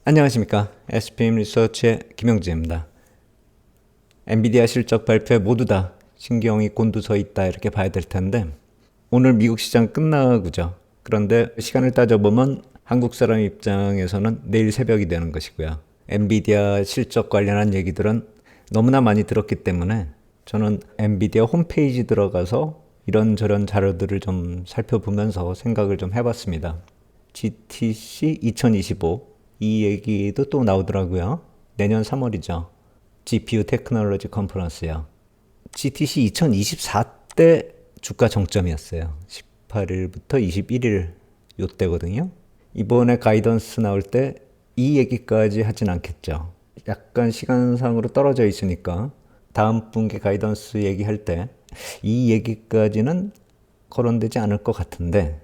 안녕하십니까. SPM 리서치의 김영재입니다. 엔비디아 실적 발표에 모두 다 신경이 곤두서 있다 이렇게 봐야 될 텐데 오늘 미국 시장 끝나고죠. 그런데 시간을 따져보면 한국 사람 입장에서는 내일 새벽이 되는 것이고요. 엔비디아 실적 관련한 얘기들은 너무나 많이 들었기 때문에 저는 엔비디아 홈페이지 들어가서 이런저런 자료들을 좀 살펴보면서 생각을 좀 해봤습니다. GTC 2025 이 얘기도 또 나오더라고요. 내년 3월이죠. GPU 테크놀로지 컨퍼런스요. GTC 2024 때 주가 정점이었어요. 18일부터 21일 요때거든요. 이번에 가이던스 나올 때 이 얘기까지 하진 않겠죠. 약간 시간상으로 떨어져 있으니까 다음 분기 가이던스 얘기할 때 이 얘기까지는 거론되지 않을 것 같은데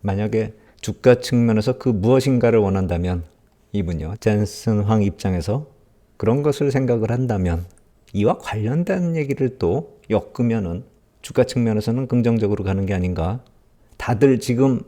만약에 주가 측면에서 그 무엇인가를 원한다면 이분요. 젠슨 황 입장에서 그런 것을 생각을 한다면 이와 관련된 얘기를 또 엮으면은 주가 측면에서는 긍정적으로 가는 게 아닌가. 다들 지금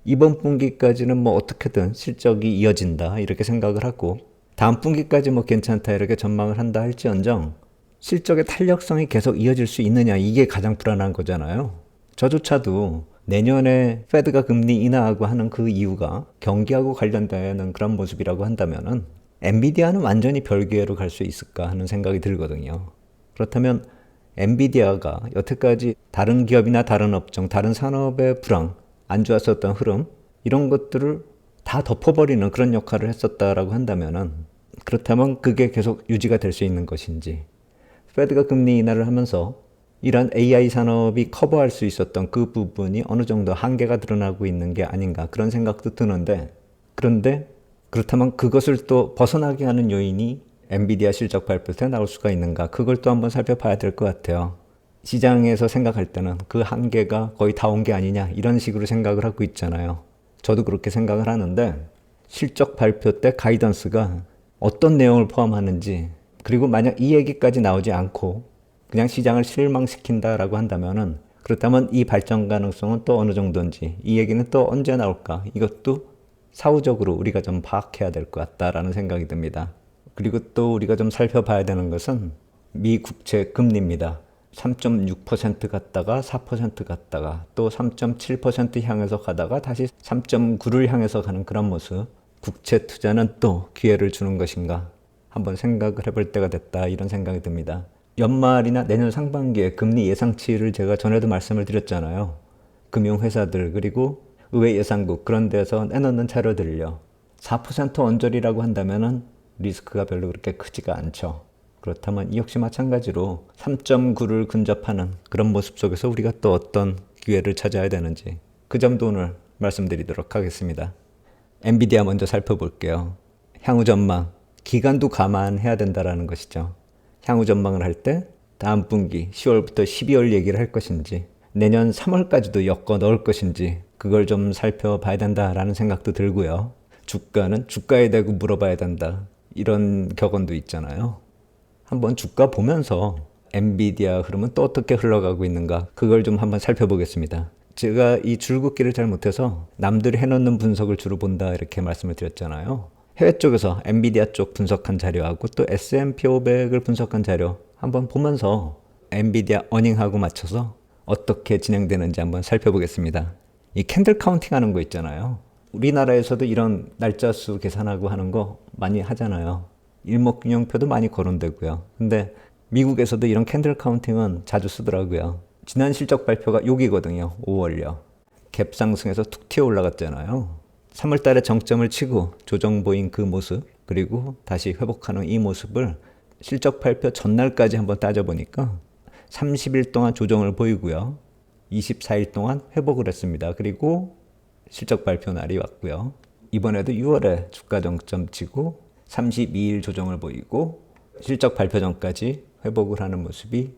이번 분기까지는 뭐 어떻게든 실적이 이어진다 이렇게 생각을 하고 다음 분기까지 뭐 괜찮다 이렇게 전망을 한다 할지언정 실적의 탄력성이 계속 이어질 수 있느냐 이게 가장 불안한 거잖아요. 저조차도 내년에 페드가 금리 인하하고 하는 그 이유가 경기하고 관련되는 그런 모습이라고 한다면은 엔비디아는 완전히 별개로 갈 수 있을까 하는 생각이 들거든요. 그렇다면 엔비디아가 여태까지 다른 기업이나 다른 업종, 다른 산업의 불황, 안 좋았었던 흐름 이런 것들을 다 덮어버리는 그런 역할을 했었다라고 한다면은 그렇다면 그게 계속 유지가 될 수 있는 것인지 페드가 금리 인하를 하면서 이런 AI 산업이 커버할 수 있었던 그 부분이 어느 정도 한계가 드러나고 있는 게 아닌가 그런 생각도 드는데 그런데 그렇다면 그것을 또 벗어나게 하는 요인이 엔비디아 실적 발표 때 나올 수가 있는가 그걸 또 한번 살펴봐야 될 것 같아요. 시장에서 생각할 때는 그 한계가 거의 다 온 게 아니냐 이런 식으로 생각을 하고 있잖아요. 저도 그렇게 생각을 하는데 실적 발표 때 가이던스가 어떤 내용을 포함하는지 그리고 만약 이 얘기까지 나오지 않고 그냥 시장을 실망시킨다라고 한다면은 그렇다면 이 발전 가능성은 또 어느 정도인지 이 얘기는 또 언제 나올까 이것도 사후적으로 우리가 좀 파악해야 될 것 같다라는 생각이 듭니다. 그리고 또 우리가 좀 살펴봐야 되는 것은 미 국채 금리입니다. 3.6% 갔다가 4% 갔다가 또 3.7% 향해서 가다가 다시 3.9를 향해서 가는 그런 모습. 국채 투자는 또 기회를 주는 것인가? 한번 생각을 해볼 때가 됐다 이런 생각이 듭니다. 연말이나 내년 상반기에 금리 예상치를 제가 전에도 말씀을 드렸잖아요. 금융회사들 그리고 의회 예상국 그런 데서 내놓는 자료들요. 4% 언저리라고 한다면은 리스크가 별로 그렇게 크지가 않죠. 그렇다면 이 역시 마찬가지로 3.9를 근접하는 그런 모습 속에서 우리가 또 어떤 기회를 찾아야 되는지 그 점도 오늘 말씀드리도록 하겠습니다. 엔비디아 먼저 살펴볼게요. 향후 전망, 기간도 감안해야 된다는 것이죠. 향후 전망을 할 때 다음 분기 10월부터 12월 얘기를 할 것인지 내년 3월까지도 엮어 넣을 것인지 그걸 좀 살펴봐야 된다라는 생각도 들고요. 주가는 주가에 대고 물어봐야 된다. 이런 격언도 있잖아요. 한번 주가 보면서 엔비디아 흐름은 또 어떻게 흘러가고 있는가 그걸 좀 한번 살펴보겠습니다. 제가 이 줄긋기를 잘 못해서 남들이 해놓는 분석을 주로 본다 이렇게 말씀을 드렸잖아요. 해외 쪽에서 엔비디아 쪽 분석한 자료하고 또 S&P 500을 분석한 자료 한번 보면서 엔비디아 어닝하고 맞춰서 어떻게 진행되는지 한번 살펴보겠습니다. 이 캔들 카운팅 하는 거 있잖아요. 우리나라에서도 이런 날짜 수 계산하고 하는 거 많이 하잖아요. 일목균형표도 많이 거론되고요. 근데 미국에서도 이런 캔들 카운팅은 자주 쓰더라고요. 지난 실적 발표가 여기거든요. 5월요. 갭 상승해서 툭 튀어 올라갔잖아요. 3월 달에 정점을 치고 조정 보인 그 모습 그리고 다시 회복하는 이 모습을 실적 발표 전날까지 한번 따져보니까 30일 동안 조정을 보이고요. 24일 동안 회복을 했습니다. 그리고 실적 발표 날이 왔고요. 이번에도 6월에 주가 정점 치고 32일 조정을 보이고 실적 발표 전까지 회복을 하는 모습이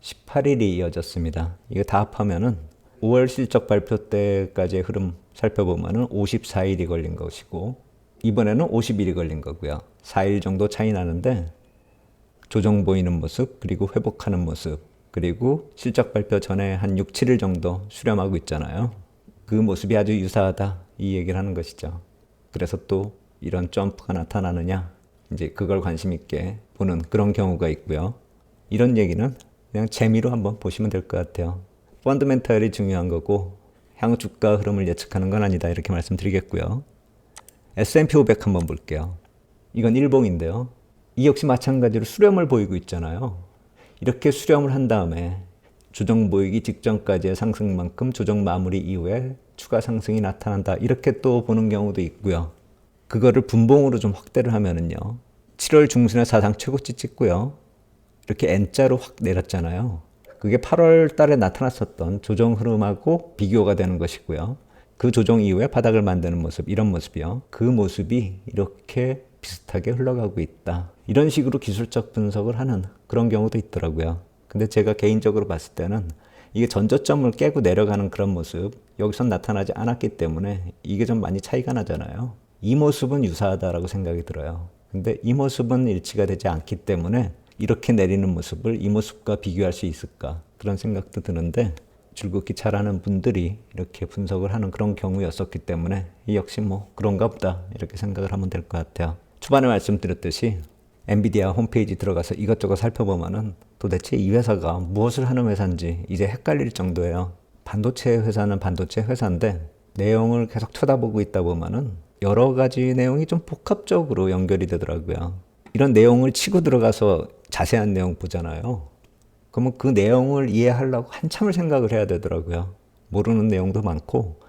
18일이 이어졌습니다. 이거 다 합하면은 5월 실적 발표 때까지의 흐름 살펴보면은 54일이 걸린 것이고 이번에는 50일이 걸린 거고요. 4일 정도 차이 나는데 조정 보이는 모습 그리고 회복하는 모습 그리고 실적 발표 전에 한 6, 7일 정도 수렴하고 있잖아요. 그 모습이 아주 유사하다 이 얘기를 하는 것이죠. 그래서 또 이런 점프가 나타나느냐, 이제 그걸 관심 있게 보는 그런 경우가 있고요. 이런 얘기는 그냥 재미로 한번 보시면 될 것 같아요. 펀더멘탈이 중요한 거고 향후 주가 흐름을 예측하는 건 아니다, 이렇게 말씀드리겠고요. S&P 500 한번 볼게요. 이건 일봉인데요. 이 역시 마찬가지로 수렴을 보이고 있잖아요. 이렇게 수렴을 한 다음에 조정 보이기 직전까지의 상승만큼 조정 마무리 이후에 추가 상승이 나타난다, 이렇게 또 보는 경우도 있고요. 그거를 분봉으로 좀 확대를 하면은요, 7월 중순에 사상 최고치 찍고요, 이렇게 N자로 확 내렸잖아요. 그게 8월 달에 나타났었던 조정 흐름하고 비교가 되는 것이고요. 그 조정 이후에 바닥을 만드는 모습, 이런 모습이요. 그 모습이 이렇게 비슷하게 흘러가고 있다. 이런 식으로 기술적 분석을 하는 그런 경우도 있더라고요. 근데 제가 개인적으로 봤을 때는 이게 전저점을 깨고 내려가는 그런 모습, 여기선 나타나지 않았기 때문에 이게 좀 많이 차이가 나잖아요. 이 모습은 유사하다라고 생각이 들어요. 근데 이 모습은 일치가 되지 않기 때문에 이렇게 내리는 모습을 이 모습과 비교할 수 있을까, 그런 생각도 드는데, 줄긋기 잘하는 분들이 이렇게 분석을 하는 그런 경우였었기 때문에 이 역시 뭐 그런가 보다, 이렇게 생각을 하면 될 것 같아요. 초반에 말씀드렸듯이 엔비디아 홈페이지 들어가서 이것저것 살펴보면은 도대체 이 회사가 무엇을 하는 회사인지 이제 헷갈릴 정도예요. 반도체 회사는 반도체 회사인데 내용을 계속 쳐다보고 있다 보면은 여러 가지 내용이 좀 복합적으로 연결이 되더라고요. 이런 내용을 치고 들어가서 자세한 내용 보잖아요. 그러면 그 내용을 이해하려고 한참을 생각을 해야 되더라고요. 모르는 내용도 많고,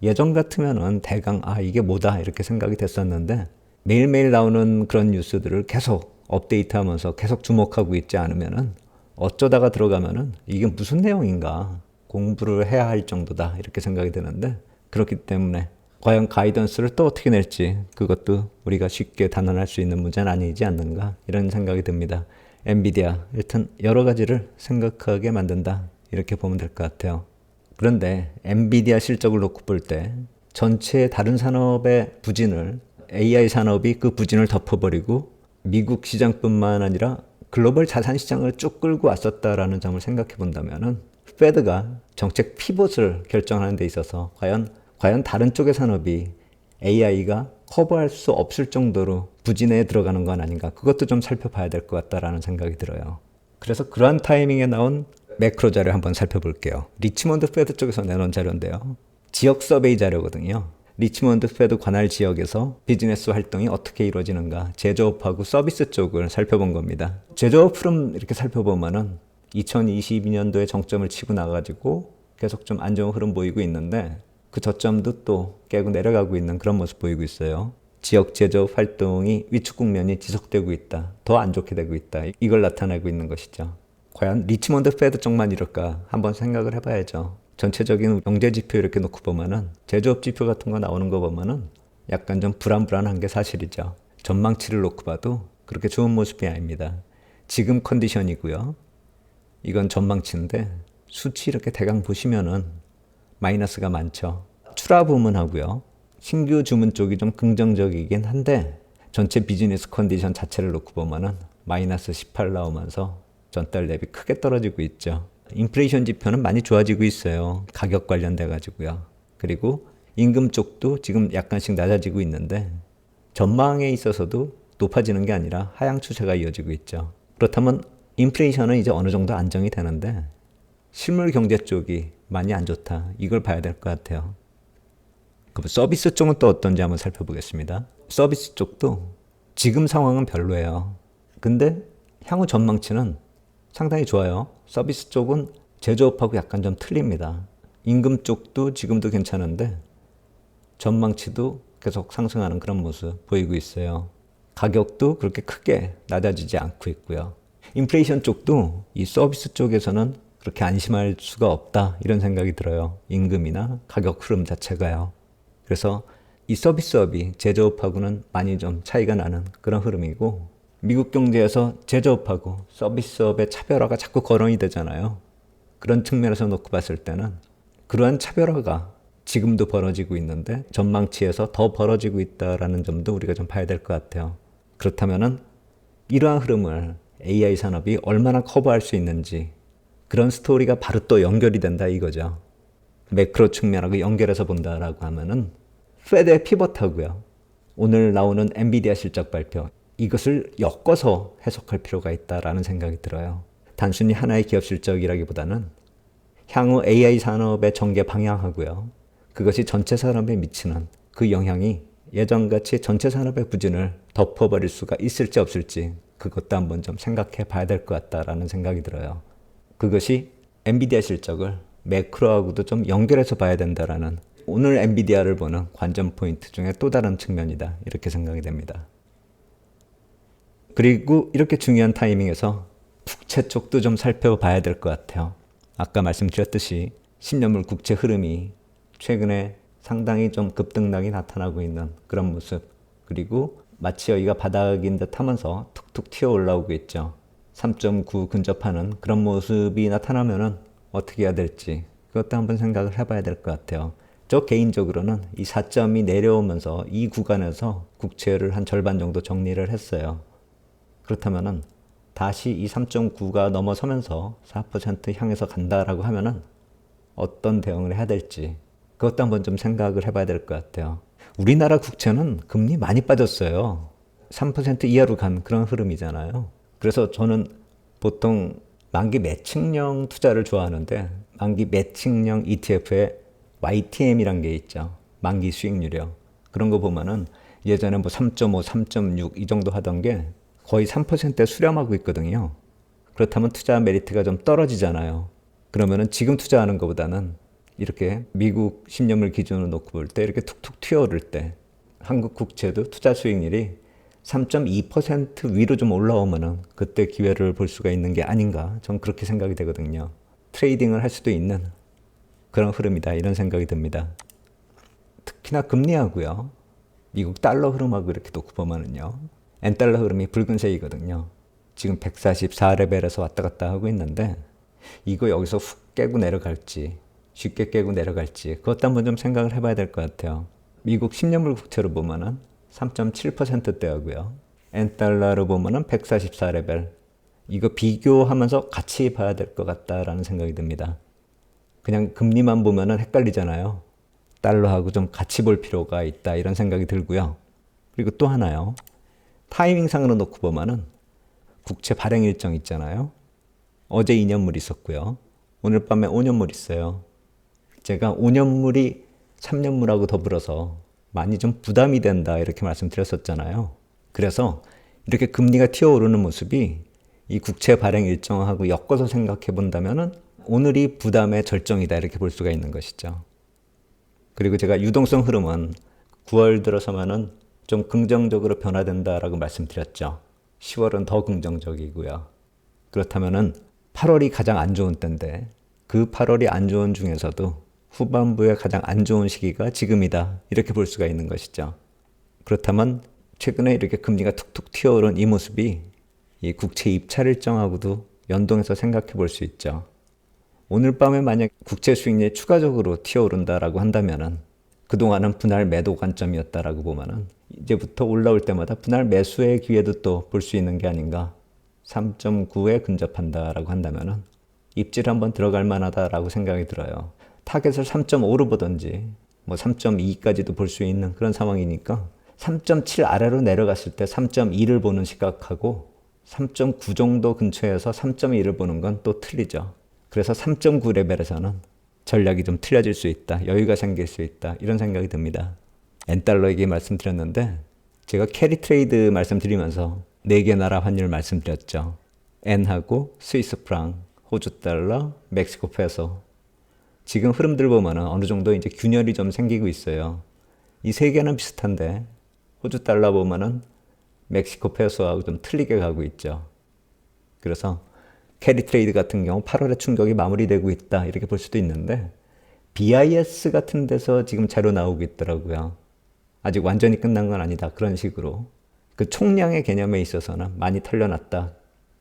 예전 같으면은 대강 이게 뭐다, 이렇게 생각이 됐었는데 매일매일 나오는 그런 뉴스들을 계속 업데이트하면서 계속 주목하고 있지 않으면은 어쩌다가 들어가면은 이게 무슨 내용인가 공부를 해야 할 정도다, 이렇게 생각이 드는데, 그렇기 때문에 과연 가이던스를 또 어떻게 낼지 그것도 우리가 쉽게 단언할 수 있는 문제는 아니지 않는가, 이런 생각이 듭니다. 엔비디아 일단 여러 가지를 생각하게 만든다, 이렇게 보면 될 것 같아요. 그런데 엔비디아 실적을 놓고 볼 때 전체 다른 산업의 부진을, AI 산업이 그 부진을 덮어버리고 미국 시장뿐만 아니라 글로벌 자산 시장을 쭉 끌고 왔었다라는 점을 생각해 본다면은 페드가 정책 피봇을 결정하는 데 있어서 과연 다른 쪽의 산업이 AI가 커버할 수 없을 정도로 부진에 들어가는 건 아닌가, 그것도 좀 살펴봐야 될 것 같다라는 생각이 들어요. 그래서 그러한 타이밍에 나온 매크로 자료 한번 살펴볼게요. 리치몬드 페드 쪽에서 내놓은 자료인데요. 지역 서베이 자료거든요. 리치몬드 페드 관할 지역에서 비즈니스 활동이 어떻게 이루어지는가, 제조업하고 서비스 쪽을 살펴본 겁니다. 제조업 흐름 이렇게 살펴보면은 2022년도에 정점을 치고 나가지고 계속 좀 안 좋은 흐름 보이고 있는데, 그 저점도 또 깨고 내려가고 있는 그런 모습 보이고 있어요. 지역 제조업 활동이 위축 국면이 지속되고 있다, 더 안 좋게 되고 있다, 이걸 나타내고 있는 것이죠. 과연 리치몬드 페드 쪽만 이럴까 한번 생각을 해봐야죠. 전체적인 경제 지표 이렇게 놓고 보면은 제조업 지표 같은 거 나오는 거 보면은 약간 좀 불안한 게 사실이죠. 전망치를 놓고 봐도 그렇게 좋은 모습이 아닙니다. 지금 컨디션이고요. 이건 전망치인데 수치 이렇게 대강 보시면은 마이너스가 많죠. 출하 부문하고요, 신규 주문 쪽이 좀 긍정적이긴 한데 전체 비즈니스 컨디션 자체를 놓고 보면은 마이너스 18 나오면서 전달 대비 크게 떨어지고 있죠. 인플레이션 지표는 많이 좋아지고 있어요. 가격 관련돼 가지고요. 그리고 임금 쪽도 지금 약간씩 낮아지고 있는데 전망에 있어서도 높아지는 게 아니라 하향 추세가 이어지고 있죠. 그렇다면 인플레이션은 이제 어느 정도 안정이 되는데 실물 경제 쪽이 많이 안 좋다, 이걸 봐야 될 것 같아요. 그럼 서비스 쪽은 또 어떤지 한번 살펴보겠습니다. 서비스 쪽도 지금 상황은 별로예요. 근데 향후 전망치는 상당히 좋아요. 서비스 쪽은 제조업하고 약간 좀 틀립니다. 임금 쪽도 지금도 괜찮은데 전망치도 계속 상승하는 그런 모습 보이고 있어요. 가격도 그렇게 크게 낮아지지 않고 있고요. 인플레이션 쪽도 이 서비스 쪽에서는 그렇게 안심할 수가 없다, 이런 생각이 들어요. 임금이나 가격 흐름 자체가요. 그래서 이 서비스업이 제조업하고는 많이 좀 차이가 나는 그런 흐름이고, 미국 경제에서 제조업하고 서비스업의 차별화가 자꾸 거론이 되잖아요. 그런 측면에서 놓고 봤을 때는 그러한 차별화가 지금도 벌어지고 있는데 전망치에서 더 벌어지고 있다는 점도 우리가 좀 봐야 될 것 같아요. 그렇다면은 이러한 흐름을 AI 산업이 얼마나 커버할 수 있는지, 그런 스토리가 바로 또 연결이 된다, 이거죠. 매크로 측면하고 연결해서 본다라고 하면은 페드의 피벗하고요, 오늘 나오는 엔비디아 실적 발표, 이것을 엮어서 해석할 필요가 있다라는 생각이 들어요. 단순히 하나의 기업 실적이라기보다는 향후 AI 산업의 전개 방향하고요. 그것이 전체 산업에 미치는 그 영향이 예전같이 전체 산업의 부진을 덮어버릴 수가 있을지 없을지 그것도 한번 좀 생각해 봐야 될 것 같다라는 생각이 들어요. 그것이 엔비디아 실적을 매크로하고도 좀 연결해서 봐야 된다라는 오늘 엔비디아를 보는 관전 포인트 중에 또 다른 측면이다. 이렇게 생각이 됩니다. 그리고 이렇게 중요한 타이밍에서 국채 쪽도 좀 살펴봐야 될 것 같아요. 아까 말씀드렸듯이 10년물 국채 흐름이 최근에 상당히 좀 급등락이 나타나고 있는 그런 모습, 그리고 마치 여기가 바닥인 듯 하면서 툭툭 튀어 올라오고 있죠. 3.9 근접하는 그런 모습이 나타나면은 어떻게 해야 될지 그것도 한번 생각을 해봐야 될 것 같아요. 저 개인적으로는 이 4점이 내려오면서 이 구간에서 국채를 한 절반 정도 정리를 했어요. 그렇다면은 다시 이 3.9가 넘어서면서 4% 향해서 간다라고 하면은 어떤 대응을 해야 될지 그것도 한번 좀 생각을 해봐야 될 것 같아요. 우리나라 국채는 금리 많이 빠졌어요. 3% 이하로 간 그런 흐름이잖아요. 그래서 저는 보통 만기 매칭형 투자를 좋아하는데 만기 매칭형 ETF에 YTM이란 게 있죠. 만기 수익률이요. 그런 거 보면은 예전에 뭐 3.5, 3.6 이 정도 하던 게 거의 3%에 수렴하고 있거든요. 그렇다면 투자 메리트가 좀 떨어지잖아요. 그러면은 지금 투자하는 것보다는 이렇게 미국 10년물 기준으로 놓고 볼 때 이렇게 툭툭 튀어오를 때 한국 국채도 투자 수익률이 3.2% 위로 좀 올라오면은 그때 기회를 볼 수가 있는 게 아닌가, 전 그렇게 생각이 되거든요. 트레이딩을 할 수도 있는 그런 흐름이다, 이런 생각이 듭니다. 특히나 금리하고요, 미국 달러 흐름하고 이렇게 놓고 보면은요, 엔달러 흐름이 붉은색이거든요. 지금 144레벨에서 왔다 갔다 하고 있는데 이거 여기서 훅 깨고 내려갈지, 쉽게 깨고 내려갈지 그것도 한번 좀 생각을 해봐야 될 것 같아요. 미국 10년물 국채로 보면은 3.7%대하고요. 엔달러로 보면은 144레벨. 이거 비교하면서 같이 봐야 될 것 같다라는 생각이 듭니다. 그냥 금리만 보면은 헷갈리잖아요. 달러하고 좀 같이 볼 필요가 있다, 이런 생각이 들고요. 그리고 또 하나요. 타이밍상으로 놓고 보면은 국채 발행 일정 있잖아요. 어제 2년물 있었고요. 오늘 밤에 5년물 있어요. 제가 5년물이 3년물하고 더불어서 많이 좀 부담이 된다, 이렇게 말씀드렸었잖아요. 그래서 이렇게 금리가 튀어오르는 모습이 이 국채 발행 일정하고 엮어서 생각해 본다면은 오늘이 부담의 절정이다, 이렇게 볼 수가 있는 것이죠. 그리고 제가 유동성 흐름은 9월 들어서면은 좀 긍정적으로 변화된다라고 말씀드렸죠. 10월은 더 긍정적이고요. 그렇다면은 8월이 가장 안 좋은 때인데 그 8월이 안 좋은 중에서도 후반부에 가장 안 좋은 시기가 지금이다, 이렇게 볼 수가 있는 것이죠. 그렇다면 최근에 이렇게 금리가 툭툭 튀어오른 이 모습이 이 국채 입찰 일정하고도 연동해서 생각해 볼 수 있죠. 오늘 밤에 만약 국채 수익률이 추가적으로 튀어오른다라고 한다면은 그동안은 분할 매도 관점이었다라고 보면은 이제부터 올라올 때마다 분할 매수의 기회도 또 볼 수 있는 게 아닌가. 3.9에 근접한다라고 한다면은 입질 한번 들어갈 만하다라고 생각이 들어요. 타겟을 3.5로 보든지 뭐 3.2까지도 볼 수 있는 그런 상황이니까 3.7 아래로 내려갔을 때 3.2를 보는 시각하고 3.9 정도 근처에서 3.2를 보는 건 또 틀리죠. 그래서 3.9 레벨에서는 전략이 좀 틀려질 수 있다, 여유가 생길 수 있다, 이런 생각이 듭니다. 엔달러 얘기 말씀드렸는데 제가 캐리 트레이드 말씀드리면서 4개 나라 환율 말씀드렸죠. 엔하고 스위스 프랑, 호주 달러, 멕시코 페소. 지금 흐름들 보면은 어느 정도 이제 균열이 좀 생기고 있어요. 이 세 개는 비슷한데 호주 달러 보면은 멕시코 페소하고 좀 틀리게 가고 있죠. 그래서 캐리 트레이드 같은 경우 8월에 충격이 마무리되고 있다, 이렇게 볼 수도 있는데 BIS 같은 데서 지금 자료 나오고 있더라고요. 아직 완전히 끝난 건 아니다, 그런 식으로. 그 총량의 개념에 있어서는 많이 털려났다.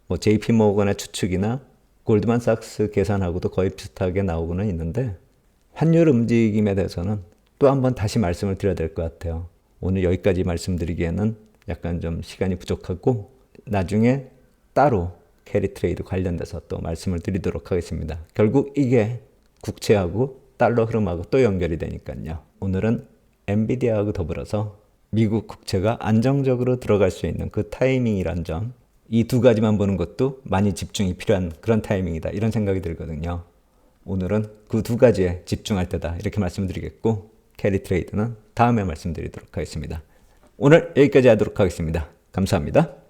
뭐 JP 모건의 추측이나 골드만삭스 계산하고도 거의 비슷하게 나오고는 있는데 환율 움직임에 대해서는 또 한번 다시 말씀을 드려야 될 것 같아요. 오늘 여기까지 말씀드리기에는 약간 좀 시간이 부족하고 나중에 따로 캐리 트레이드 관련돼서 또 말씀을 드리도록 하겠습니다. 결국 이게 국채하고 달러 흐름하고 또 연결이 되니까요. 오늘은 엔비디아하고 더불어서 미국 국채가 안정적으로 들어갈 수 있는 그 타이밍이란 점, 이 두 가지만 보는 것도 많이 집중이 필요한 그런 타이밍이다 이런 생각이 들거든요. 오늘은 그 두 가지에 집중할 때다 이렇게 말씀드리겠고, 캐리 트레이드는 다음에 말씀드리도록 하겠습니다. 오늘 여기까지 하도록 하겠습니다. 감사합니다.